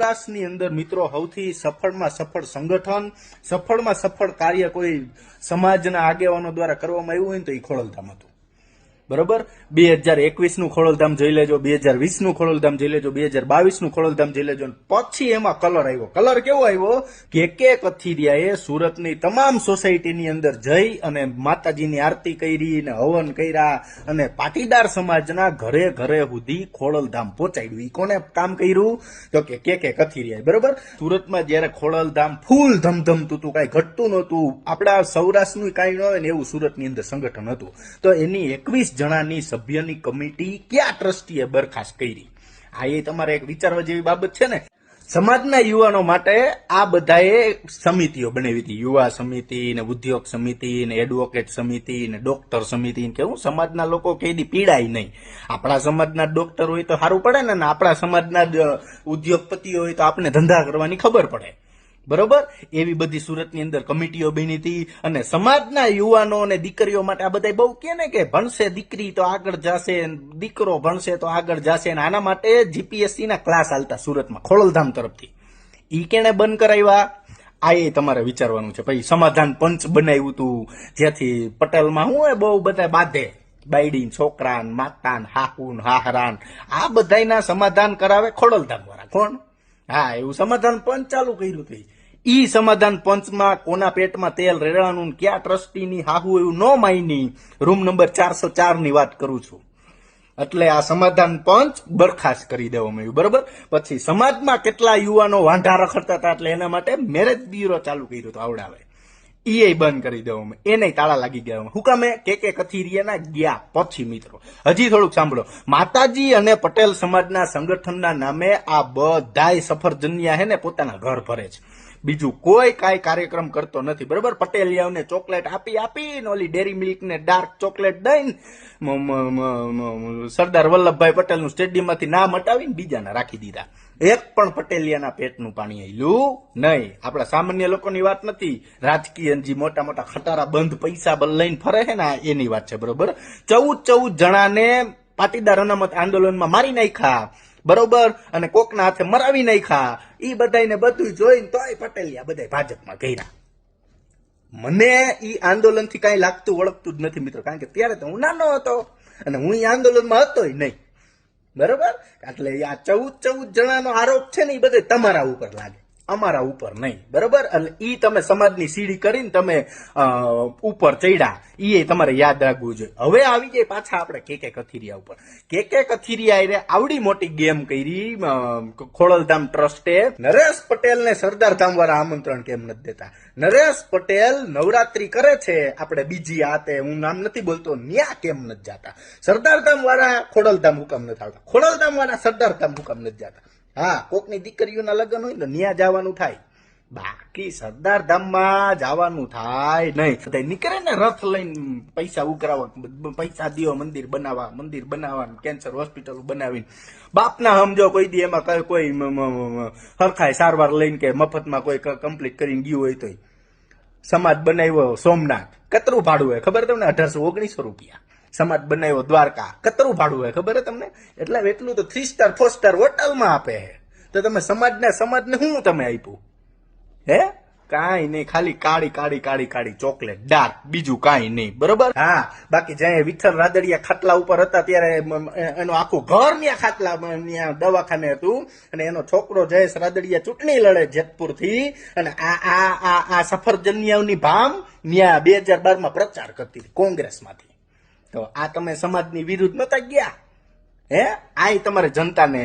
સૌરાષ્ટ્રની અંદર મિત્રો સૌથી સફળમાં સફળ સંગઠન, સફળમાં સફળ કાર્ય કોઈ સમાજના આગેવાનો દ્વારા કરવામાં આવ્યું હોય તો એ ખોડલધામ હતું. બરોબર, 2021 નું ખોડલધામ જોઈ લેજો, 2020 નું ખોડલધામ જોઈ લેજો, 2022 નું ખોડલધામ જોઈ લેજો. પછી એમાં કલર આવ્યો. કલર કેવો આવ્યો કે કથિરિયાએ સુરતની તમામ સોસાયટીની અંદર જઈ અને માતાજીની આરતી કરી ને હવન કર્યા અને પાટીદાર સમાજના ઘરે ઘરે સુધી ખોડલધામ પહોંચાડ્યું. ઈ કોને કામ કર્યું તો કે કથિરિયાએ. બરોબર, સુરતમાં જયારે ખોડલધામ ફૂલ ધમધમતું હતું, કાંઈ ઘટતું નહોતું, આપણા સૌરાષ્ટ્રનું કાંઈ ન હોય ને એવું સુરતની અંદર સંગઠન હતું. તો એની 21 જણાની સભ્યની કમિટી કયા ટ્રસ્ટીએ બરખાસ્ત કરી? આ એ તમારે એક વિચારવા જેવી બાબત છે ને. સમાજના યુવાનો માટે આ બધાએ સમિતિઓ બનાવી હતી. યુવા સમિતિ ને ઉદ્યોગ સમિતિ ને એડવોકેટ સમિતિ ને ડોક્ટર સમિતિ ને કેવું સમાજના લોકો કેદી પીડાય નહીં. આપણા સમાજના ડોક્ટર હોય તો સારું પડે ને, આપણા સમાજના ઉદ્યોગપતિઓ હોય તો આપણે ધંધા કરવાની ખબર પડે. બરોબર, એવી બધી સુરતની અંદર કમિટીઓ બની હતી. અને સમાજના યુવાનો અને દીકરીઓ માટે આ બધા બહુ કે ને કે ભણશે દીકરી તો આગળ જશે, દીકરો ભણશે તો આગળ જશે. અને આના માટે જીપીએસસી ના ક્લાસ હાલતા સુરતમાં ખોડલધામ તરફથી. ઈ કેને બંધ કરાવ્યા? આ એ તમારે વિચારવાનું છે. પછી સમાધાન પંચ બનાવ્યું હતું, જેથી પટેલમાં હું બહુ બધા બાંધે, બાયડીન છોકરાન માતાન હાહુન હાહરાન આ બધાના સમાધાન કરાવે ખોડલધામ વાળા. કોણ? હા, એવું સમાધાન પંચ ચાલુ કર્યું હતું. ઈ સમાધાન પંચમાં કોના પેટમાં તેલ રેડાનું, ક્યાં ટ્રસ્ટીની હાહુ એવું ન માયની. રૂમ નંબર 404 ની વાત કરું છું. એટલે આ સમાધાન પંચ બરખાસ્ત કરી દેવામાં આવ્યું. બરોબર, પછી સમાજમાં કેટલા યુવાનો વાંઢા રખડતા હતા એટલે એના માટે મેરેજ બ્યુરો ચાલુ કર્યું હતું. આવડાવે ઈ બંધ કરી દેવામાં, એને તાળા લાગી ગયા. હું કામે કથિરિયાના ગયા પછી મિત્રો હજી થોડુંક સાંભળો. માતાજી અને પટેલ સમાજના સંગઠનના નામે આ બધાય સફરજનિયા હે ને પોતાના ઘર ભરે છે. બીજું કોઈ કાંઈ કાર્યક્રમ કરતો નથી. બરોબર, પટેલિયાઓને ચોકલેટ આપી ઓલી ડેરી મિલ્ક ને ડાર્ક ચોકલેટ દઈને સરદાર વલ્લભભાઈ પટેલનું સ્ટેડિયમમાંથી નામ હટાવીને બીજાના રાખી દીધા. એક પણ પટેલિયાના પેટનું પાણી આયલું નહીં. આપણા સામાન્ય લોકોની વાત નથી, રાજકીય જે મોટા મોટા ખટારા બંધ પૈસા લઈને ફરે છે ને એની વાત છે. બરોબર, 14 જણાને પાટીદાર અનામત આંદોલનમાં મારી નાખ્યા. બરોબર, અને કોકના હાથે મરાવી નાખ્યા. ઈ બધાને બધું જોઈને તોય પટેલિયા બધા ભાજપમાં ગયા. મને ઈ આંદોલન થી કઈ લાગતું ઓળખતું જ નથી મિત્રો, કારણ કે ત્યારે તો હું નાનો હતો અને હું ઈ આંદોલનમાં હતો નહીં. બરોબર, એટલે આ 14 જણાનો આરોપ છે ને એ બધે તમારા ઉપર લાગે, અમારા ઉપર નહીં. બરોબર, એટલે ઈ તમે સમાજની સીડી કરીને તમે ઉપર ચડ્યા, ઈ તમારે યાદ રાખવું જોઈએ. હવે આવી જાય પાછા આપણે કથિરિયા ઉપર. કથિરિયા આવડી મોટી ગેમ કરી ખોડલધામ ટ્રસ્ટે. નરેશ પટેલને સરદાર ધામ વાળા આમંત્રણ કેમ નથી દેતા? નરેશ પટેલ નવરાત્રી કરે છે, આપણે બીજી આતે હું નામ નથી બોલતો, ન્યા કેમ નથી જાતા? સરદાર ધામ વાળા ખોડલધામ હુકમ નથી આવતા, ખોડલધામ વાળા સરદાર ધામ હુકમ નથી જાતા. હા, કોકની દીકરીઓના લગ્ન હોય ને ન્યા જવાનું થાય, બાકી સરદાર ધામમાં જવાનું થાય નહીં. નીકળે ને રથ લઈને પૈસા ઉઘરાવા, પૈસા દિયો મંદિર બનાવવા, કેન્સર હોસ્પિટલ બનાવીને બાપના સમજો કોઈ દી એમાં કોઈ હરખાય સારવાર લઈને કે મફતમાં કોઈ કમ્પ્લીટ કરીને ગયું હોય તો. સમાજ બનાવ્યો સોમનાથ, કતરું ભાડું હોય ખબર તમને? 1819 રૂપિયા. સમાજ બનાવ્યો દ્વારકા, કતરું ભાડું હોય ખબર હે તમને? એટલે એટલું તો 3 સ્ટાર 4 સ્ટાર હોટલમાં આપે. તો તમે સમાજને શું તમે આપ્યું હે? કાંઈ નહીં, ખાલી કાળી ચોકલેટ ડાર્ક, બીજું કાંઈ નહીં. બરોબર, હા, બાકી જ્યાં વિઠ્ઠલ રાદડિયા ખાટલા ઉપર હતા ત્યારે એનો આખું ઘર ન્યા ખાટલા દવાખાને હતું, અને એનો છોકરો જયેશ રાદડિયા ચૂંટણી લડે જેતપુર થી, અને આ સફરજનિયાઓની ભામ ન્યા 2012 પ્રચાર કરતી હતી કોંગ્રેસમાંથી. તો આ તમે સમાજની વિરુદ્ધ નતા ગયા હે? આ તમારે જનતાને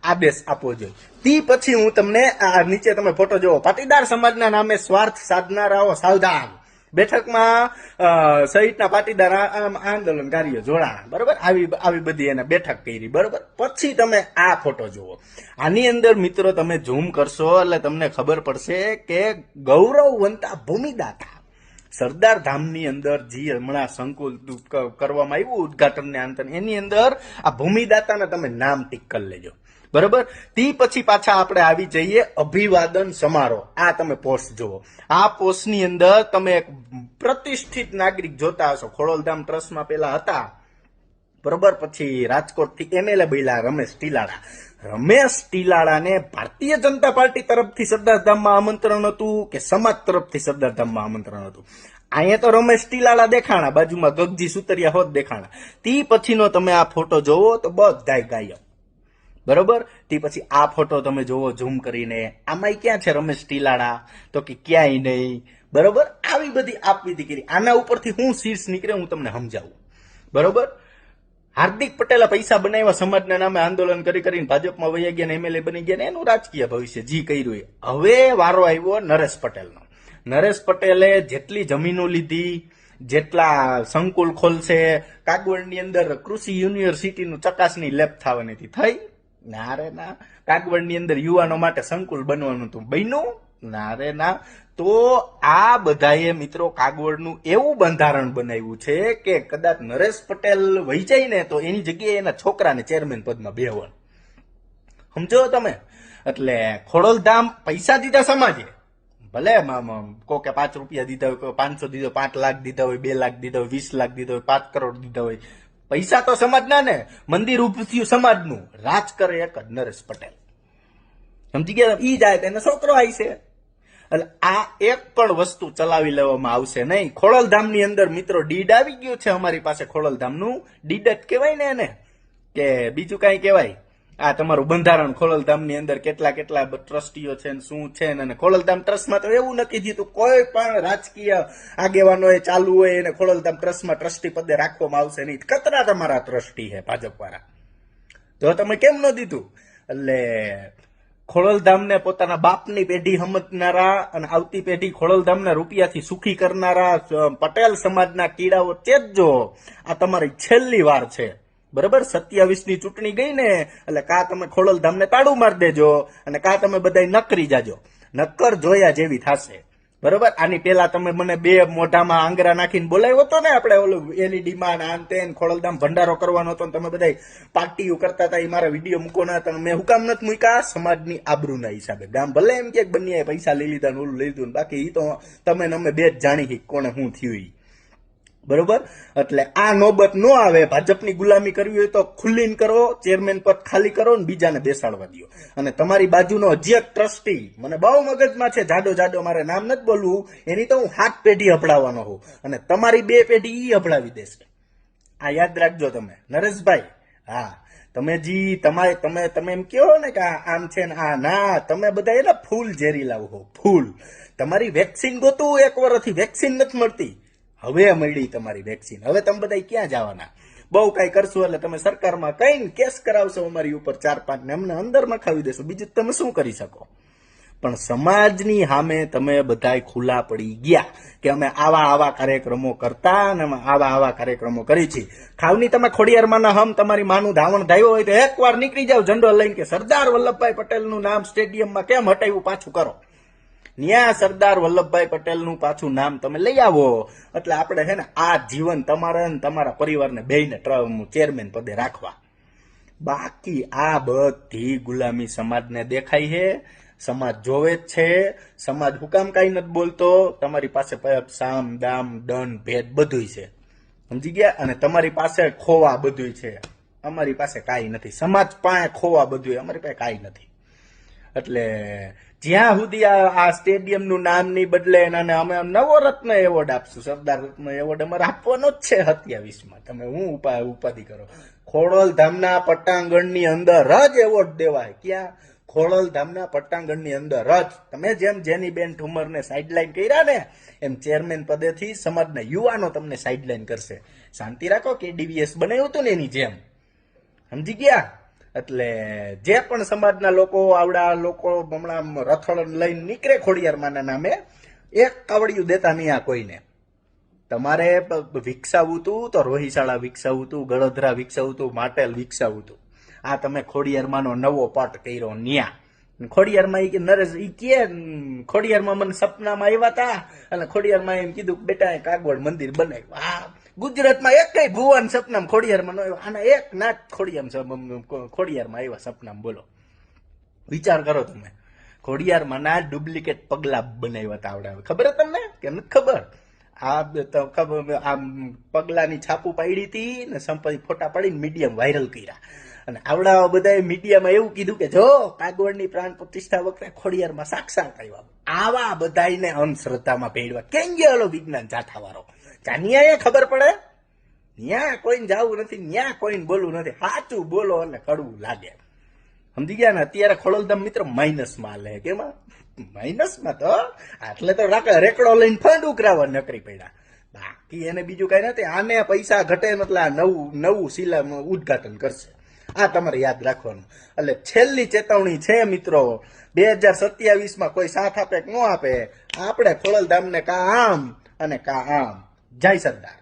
આદેશ આપવો જોઈએ. તી પછી હું તમને આ નીચે તમે ફોટો જોવો, પાટીદાર સમાજના નામે સ્વાર્થ સાધનારાઓ સાવધાન. બેઠકમાં સહિતના પાટીદાર આંદોલનકારીઓ જોડાણા. બરોબર, આવી બધી એને બેઠક કરી. બરોબર, પછી તમે આ ફોટો જુઓ. આની અંદર મિત્રો તમે ઝૂમ કરશો એટલે તમને ખબર પડશે કે ગૌરવવંતા ભૂમિદાતા સરદાર ધામની અંદર જે હમણાં સંકુલ કરવામાં આવ્યું ઉદઘાટનને અંતર, એની અંદર આ ભૂમિદાતાના તમે નામ ટીક કરી લેજો. બરોબર, તે પછી પાછા આપણે આવી જઈએ અભિવાદન સમારોહ. આ તમે પોસ્ટ જુઓ. આ પોસ્ટની અંદર તમે એક પ્રતિષ્ઠિત નાગરિક જોતા હશો. ખોડલધામ ટ્રસ્ટમાં પેલા હતા, બરોબર, પછી રાજકોટથી એમએલએ બન્યા રમેશ ટીલાડા. રમેશ ટીલાળાને ભારતીય જનતા પાર્ટી તરફથી સરદારધામમાં આમંત્રણ હતું કે સમાજ તરફથી સરદારધામમાં આમંત્રણ હતું? અહીંયા તો રમેશ ટીલાળા દેખાણા, બાજુમાં ગગજી સુતરિયા હોત દેખાણા. તી પછીનો તમે આ ફોટો જોવો તો બધાય ગાયબ. બરોબર? તે પછી આ ફોટો તમે જોવો ઝૂમ કરીને, આમાંય ક્યાં છે રમેશ ટીલાળા? તો કે ક્યાંય નહીં. બરોબર? આવી બધી આપવીતી કરી. આના ઉપરથી હું શીર્ષ નીકળે હું તમને સમજાવું. બરોબર? હાર્દિક પટેલે પૈસા બનાવ્યા, સમાજના નામે આંદોલન કરી કરીને ભાજપમાં વહી ગયા ને એમએલએ બની ગયા ને એનું રાજકીય ભવિષ્ય જી કર્યું. હવે વારો આવ્યો નરેશ પટેલનો. નરેશ પટેલે જેટલી જમીનો લીધી, જેટલા સંકુલ ખોલશે, કાગવડની અંદર કૃષિ યુનિવર્સિટીનું ચકાસણી લેબ થવાની હતી, થઈ? ના રે ના. કાગવડની અંદર યુવાનો માટે સંકુલ બનવાનું હતું, બન્યું? ના રે ના. તો આ બધાએ મિત્રો કાગવડનું એવું બંધારણ બનાવ્યું છે કે કદાચ નરેશ પટેલ વહી જાય ને તો એની જગ્યાએ એના છોકરાને ચેરમેન પદમાં બેહવાનું. સમજો તમે? એટલે ખોડલધામ પૈસા દીધા સમાજે, ભલે કોકે 5 રૂપિયા દીધા હોય, કોઈ 500 દીધો, 5 લાખ દીધા હોય, 2 લાખ દીધા હોય, 20 લાખ દીધા હોય, 5 કરોડ દીધા હોય, પૈસા તો સમાજના ને. મંદિર ઉભું થયું સમાજનું, રાજ કરે એક જ નરેશ પટેલ. સમજી ગયા? ઈ જાય તેને છોકરો આવી છે. એટલે આ એક પણ વસ્તુ ચલાવી લેવામાં આવશે નહીં. ખોડલધામની અંદર મિત્રો ડીડ આવી ગયું છે અમારી પાસે. ખોડલધામનું ડીડ જ કહેવાય ને એને, કે બીજું કઈ કહેવાય? આ તમારું બંધારણ ખોડલધામની અંદર કેટલા કેટલા ટ્રસ્ટીઓ છે ને શું છે ને. ખોડલધામ ટ્રસ્ટમાં તો એવું નક્કી થયું કોઈ પણ રાજકીય આગેવાનો એ ચાલુ હોય એને ખોડલધામ ટ્રસ્ટમાં ટ્રસ્ટી પદે રાખવામાં આવશે નહીં. કતરા તમારા ટ્રસ્ટી છે ભાજપ વાળા, તો તમે કેમ ન દીધું? એટલે ખોડલધામને પોતાના બાપની પેઢી સમજનારા અને આવતી પેઢી ખોડલધામના રૂપિયાથી સુખી કરનારા પટેલ સમાજના કીડાઓ ચેતજો. આ તમારી છેલ્લી વાર છે. બરાબર? 27ની ચૂંટણી ગઈ ને એટલે કા તમે ખોડલધામને તાળું મારી દેજો અને કા તમે બધા નકરી જાજો. નક્કર જોયા જેવી થશે. બરોબર? આની પેલા તમે મને 2 મોઢામાં આંગરા નાખીને બોલાવ્યો હતો ને, આપણે ઓલું એલઈડી માં આન તેન ખોડલધામ ભંડારો કરવાનો હતો, તમે બધા પાર્ટીઓ કરતા હતા, એ મારા વિડીયો મૂકવાના હતા. મેં હું કામ નથી મૂક્યા? સમાજની આબરૂના હિસાબે. ગામ ભલે એમ કે બન્યા પૈસા લઈ લીધા ને ઓલું લઈ લીધું, બાકી એ તો તમે અમે 2 જ જાણી કોને શું થયું. બરોબર? એટલે આ નોબત ન આવે. ભાજપની ગુલામી કરવી હોય તો ખુલ્લીને કરો, ચેરમેન પદ ખાલી કરો ને બીજાને બેસાડવા દો. અને તમારી બાજુનો હજી એક ટ્રસ્ટી મને બહુ મગજમાં છે, જાડો મારે નામ નથી બોલવું, એની તો હું 7 પેઢી અપડાવવાનો છું અને તમારી 2 પેઢી ઈ અપડાવી દેશે. આ યાદ રાખજો તમે નરેશભાઈ. હા, તમે તમે એમ કહો ને કે આમ છે ને આ ના, તમે બધા એને ફૂલ ઝેરી લાવો. ફૂલ. તમારી વેક્સિન ગોતું 1 વર્ષથી વેક્સિન નથી મળતી. હવે મળી તમારી વેક્સિન. હવે તમે બધા ક્યાં જવાના? બહુ કઈ કરશો એટલે તમે સરકારમાં કઈ કેસ કરાવશો અમારી ઉપર 4-5 ને અમને અંદરમાં ખાવી દેશો. બીજું તમે શું કરી શકો? પણ સમાજની સામે તમે બધા ખુલ્લા પડી ગયા કે અમે આવા કાર્યક્રમો કરતા અને આવા કાર્યક્રમો કરી છે. ખાવની તમે ખોડિયારમાં હમ તમારી માનું ધાવણ ધાવ્યો હોય તો એકવાર નીકળી જાવ ઝંડો લઈને કે સરદાર વલ્લભભાઈ પટેલનું નામ સ્ટેડિયમમાં કેમ હટાવ્યું પાછું કરો. ન્યા સરદાર વલ્લભભાઈ પટેલનું પાછું નામ તમે લઈ આવો એટલે આપણે છે ને આ જીવન તમારા અને તમારા પરિવારને બેયને ચેરમેન પદે રાખવા. બાકી આ બધી ગુલામી સમાજને દેખાય છે, સમાજ જોવે જ છે. સમાજ હુકામ કઈ નથી બોલતો? તમારી પાસે સામ દામ દંડ ભેદ બધું છે, સમજી ગયા? અને તમારી પાસે ખોવા બધું છે, અમારી પાસે કાંઈ નથી. સમાજ પાસે ખોવા બધું, અમારી પાસે કાંઈ નથી. એટલે જ્યાં સુધી આ સ્ટેડિયમનું નામ નહીં બદલે અને અમે નવરત્ન એવોર્ડ આપશું, સરદાર રત્ન એવોર્ડ અમારે આપવાનો જ છે 27માં. તમે હું ઉપાધિ કરો? ખોડલધામના પટ્ટાંગણની અંદર જ એવોર્ડ દેવાય. ક્યાં? ખોડલધામના પટ્ટાંગણની અંદર જ. તમે જેમ જેનીબેન ઠુમરને સાઇડલાઇન કર્યા ને એમ ચેરમેન પદેથી સમાજના યુવાનો તમને સાઇડલાઇન કરશે. શાંતિ રાખો. KDVS બનાવ્યું હતું ને એની જેમ, સમજી ગયા? એટલે જે પણ સમાજના લોકો આવડા લોકો હમણાં રથોડ લઈને નીકળે ખોડિયારમાંના નામે, એક કાવડિયું દેતા નહીં આ કોઈને. તમારે વિકસાવવું હતું તો રોહિશાળા વિકસાવવું હતું, ગળધરા વિકસાવવું હતું, માટેલ વિકસાવવું હતું. આ તમે ખોડિયારમાંનો નવો પટ કર્યો ન્યા. ખોડિયારમાં કે નરેશ કે ખોડિયારમાં મને સપનામાં આવ્યા હતા અને ખોડિયારમાં એમ કીધું કે બેટા કાગવડ મંદિર બનાવ્યું. આ ગુજરાતમાં એક કઈ ભુવન સપનામ ખોડિયારમાં આવ્યો, આના એક નાચ ખોડિયારમાં આવ્યા સપનામ. બોલો, વિચાર કરો તમે. ખોડિયારમાં ના ડુપ્લિકેટ પગલા બનાવ્યા હતા આવડે. ખબર તમને કે નથી ખબર? આ પગલાની છાપું પાડી હતી ને સંપત્તિ ફોટા પાડીને મીડિયમ વાયરલ કર્યા અને આવડા બધાએ મીડિયામાં એવું કીધું કે જો કાગવડની પ્રાણ પ્રતિષ્ઠા વખતે ખોડિયારમાં સાક્ષાત આવ્યા. આવા બધાને અંધશ્રદ્ધામાં ભેળવા કેમ ગયેલો વિજ્ઞાન જાથા વાળો જાનિયા ખબર પડે. ન્યા કોઈને જાવું નથી, ન્યા કોઈને બોલવું નથી, સાચું બોલો એટલે કડવું લાગે. સમજી ગયા ને? અત્યારે ખોડલધામ મિત્ર માઇનસમાં લે. કેમાં માઇનસમાં? તો આટલે તો રેકડો લઈને ફંડ ઉકરાવવા નકરી પડ્યા. બાકી એને બીજું કઈ નથી. આને પૈસા ઘટે એટલે આ નવું શિલા ઉદઘાટન કરશે. આ તમારે યાદ રાખવાનું. એટલે છેલ્લી ચેતવણી છે મિત્રો, 2027માં કોઈ સાથ આપે કે ન આપે, આપણે ખોડલધામને કા આમ અને કા આમ. જય સરદાર.